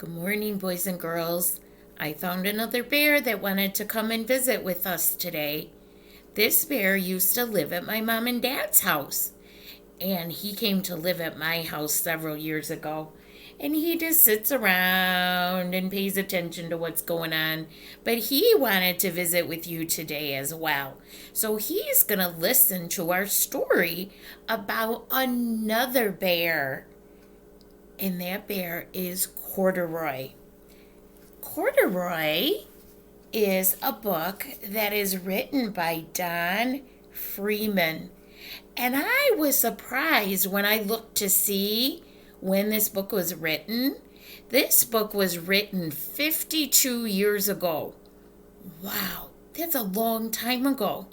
Good morning, boys and girls. I found another bear that wanted to come and visit with us today. This bear used to live at my mom and dad's house, and he came to live at my house several years ago. And he just sits around and pays attention to what's going on. But he wanted to visit with you today as well. So he's going to listen to our story about another bear. And that bear is Corduroy. Corduroy is a book that is written by Don Freeman. And I was surprised when I looked to see when this book was written. This book was written 52 years ago. Wow, that's a long time ago.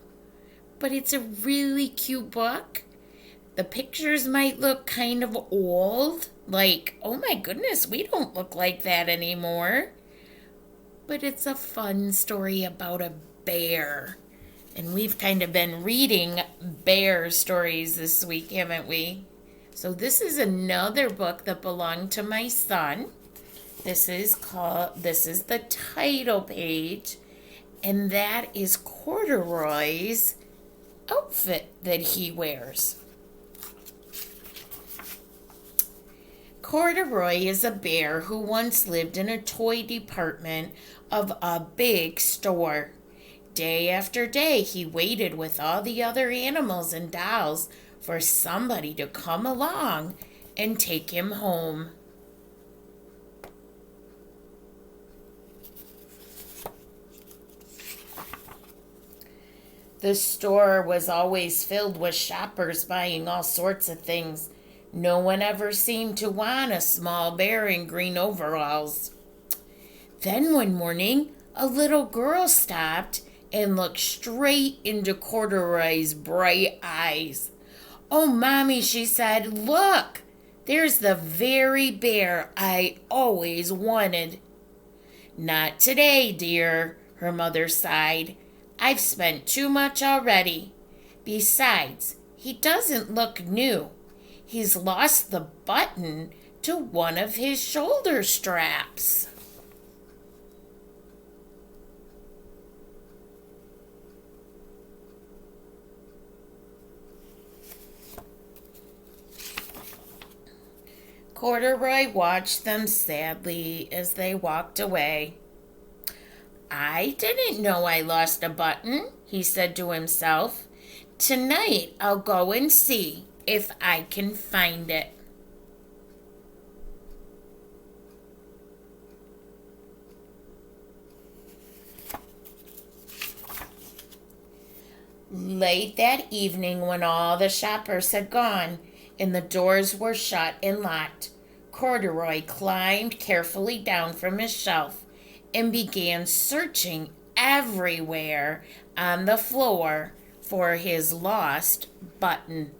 But it's a really cute book. The pictures might look kind of old, like, oh my goodness, we don't look like that anymore. But it's a fun story about a bear. And we've kind of been reading bear stories this week, haven't we? So this is another book that belonged to my son. This is the title page, and that is Corduroy's outfit that he wears. Corduroy is a bear who once lived in a toy department of a big store. Day after day, he waited with all the other animals and dolls for somebody to come along and take him home. The store was always filled with shoppers buying all sorts of things. No one ever seemed to want a small bear in green overalls. Then one morning, a little girl stopped and looked straight into Corduroy's bright eyes. "Oh, Mommy," she said, "look, there's the very bear I always wanted." "Not today, dear," her mother sighed. "I've spent too much already. Besides, he doesn't look new. He's lost the button to one of his shoulder straps." Corduroy watched them sadly as they walked away. "I didn't know I lost a button," he said to himself. "Tonight I'll go and see if I can find it." Late that evening, when all the shoppers had gone and the doors were shut and locked, Corduroy climbed carefully down from his shelf and began searching everywhere on the floor for his lost button.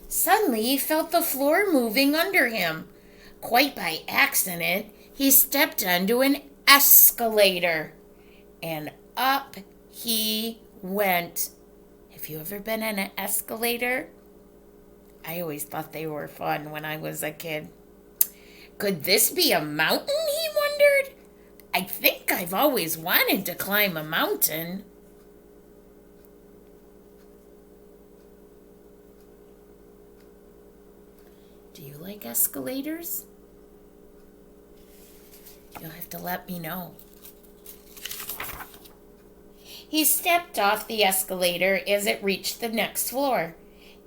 Suddenly he felt the floor moving under him. Quite by accident, he stepped onto an escalator, and up he went. Have you ever been on an escalator? I always thought they were fun when I was a kid. Could this be a mountain, he wondered? I think I've always wanted to climb a mountain. Do you like escalators? You'll have to let me know. He stepped off the escalator as it reached the next floor,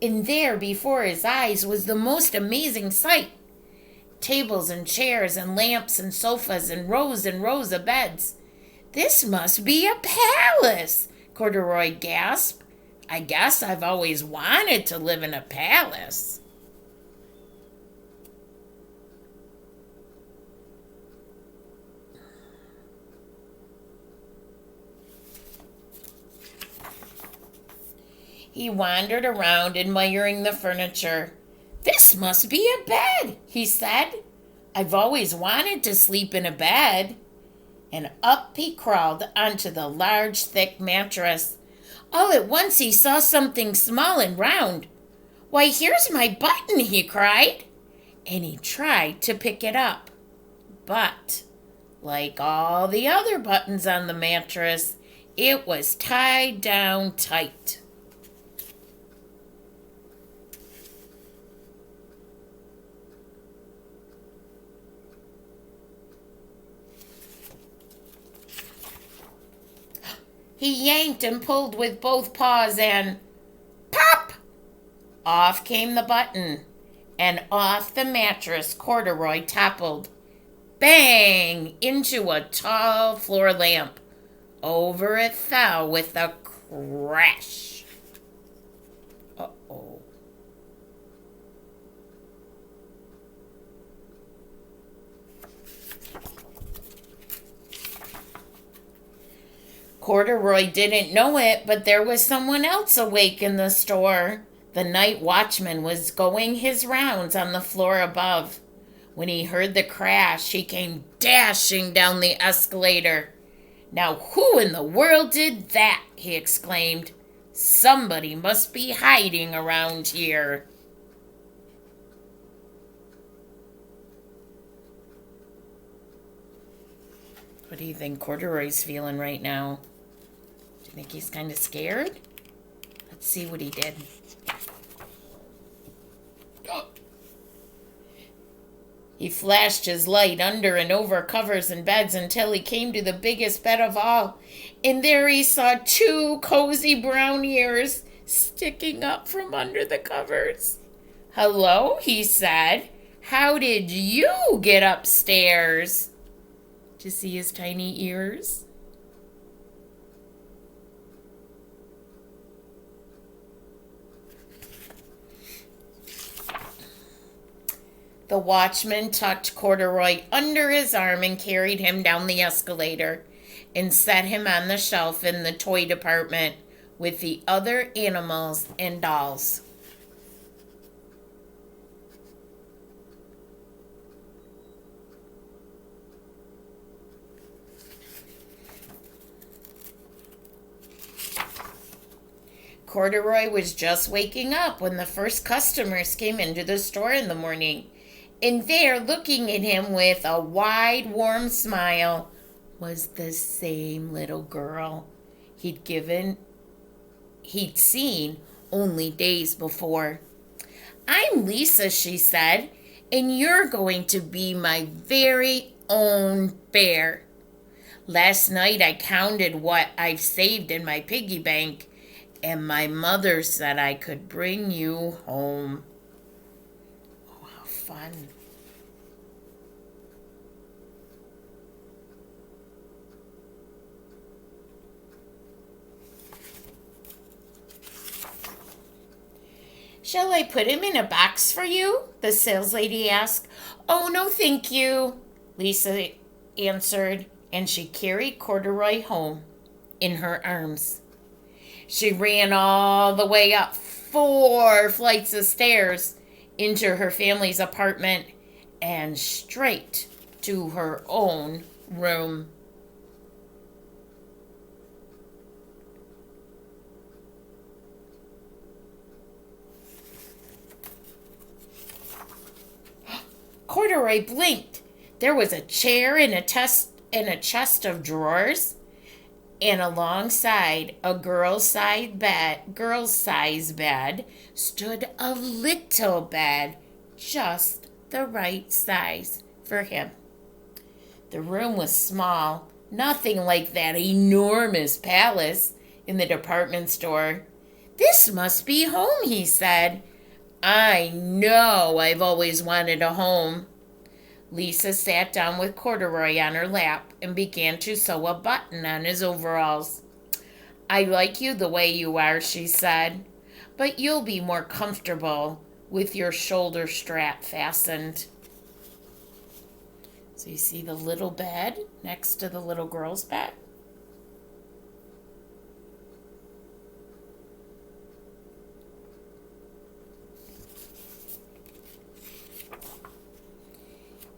and there before his eyes was the most amazing sight. Tables and chairs and lamps and sofas and rows of beds. "This must be a palace," Corduroy gasped. "I guess I've always wanted to live in a palace." He wandered around admiring the furniture. "This must be a bed," he said. "I've always wanted to sleep in a bed." And up he crawled onto the large, thick mattress. All at once he saw something small and round. "Why, here's my button," he cried, and he tried to pick it up. But, like all the other buttons on the mattress, it was tied down tight. He yanked and pulled with both paws and pop! Off came the button, and off the mattress Corduroy toppled, bang, into a tall floor lamp. Over it fell with a crash. Uh-oh. Corduroy didn't know it, but there was someone else awake in the store. The night watchman was going his rounds on the floor above. When he heard the crash, he came dashing down the escalator. "Now, who in the world did that?" he exclaimed. "Somebody must be hiding around here." What do you think Corduroy's feeling right now? Do you think he's kind of scared? Let's see what he did. He flashed his light under and over covers and beds until he came to the biggest bed of all. And there he saw 2 cozy brown ears sticking up from under the covers. "Hello," he said. "How did you get upstairs?" Did you see his tiny ears? The watchman tucked Corduroy under his arm and carried him down the escalator and set him on the shelf in the toy department with the other animals and dolls. Corduroy was just waking up when the first customers came into the store in the morning. And there, looking at him with a wide, warm smile, was the same little girl he'd seen only days before. "I'm Lisa," she said, "and you're going to be my very own bear. Last night I counted what I've saved in my piggy bank, and my mother said I could bring you home." Oh, how fun. "Shall I put him in a box for you?" the saleslady asked. "Oh, no, thank you," Lisa answered, and she carried Corduroy home in her arms. She ran all the way up 4 flights of stairs into her family's apartment and straight to her own room. Corduroy blinked. There was a chair and a chest of drawers, and alongside a girl's size bed stood a little bed, just the right size for him. The room was small, nothing like that enormous palace in the department store. "This must be home," he said. "I know I've always wanted a home." Lisa sat down with Corduroy on her lap and began to sew a button on his overalls. "I like you the way you are," she said, "but you'll be more comfortable with your shoulder strap fastened." So you see the little bed next to the little girl's bed?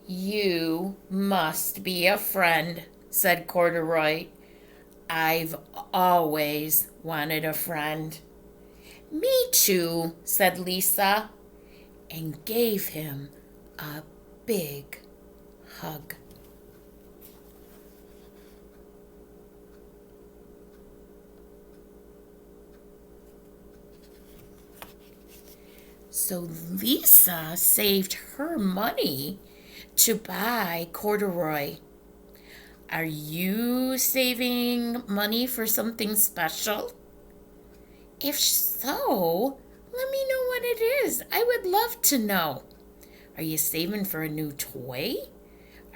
"You must be a friend," said Corduroy. "I've always wanted a friend. Me too, said Lisa, and gave him a big hug. So Lisa saved her money to buy corduroy. Are you saving money for something special? If so, let me know what it is. I would love to know. Are you saving for a new toy?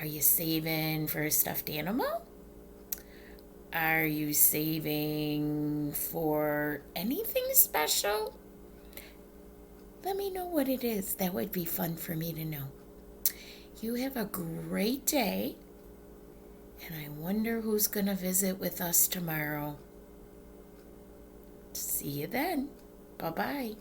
Are you saving for a stuffed animal? Are you saving for anything special? Let me know what it is. That would be fun for me to know. You have a great day, and I wonder who's going to visit with us tomorrow. See you then. Bye-bye.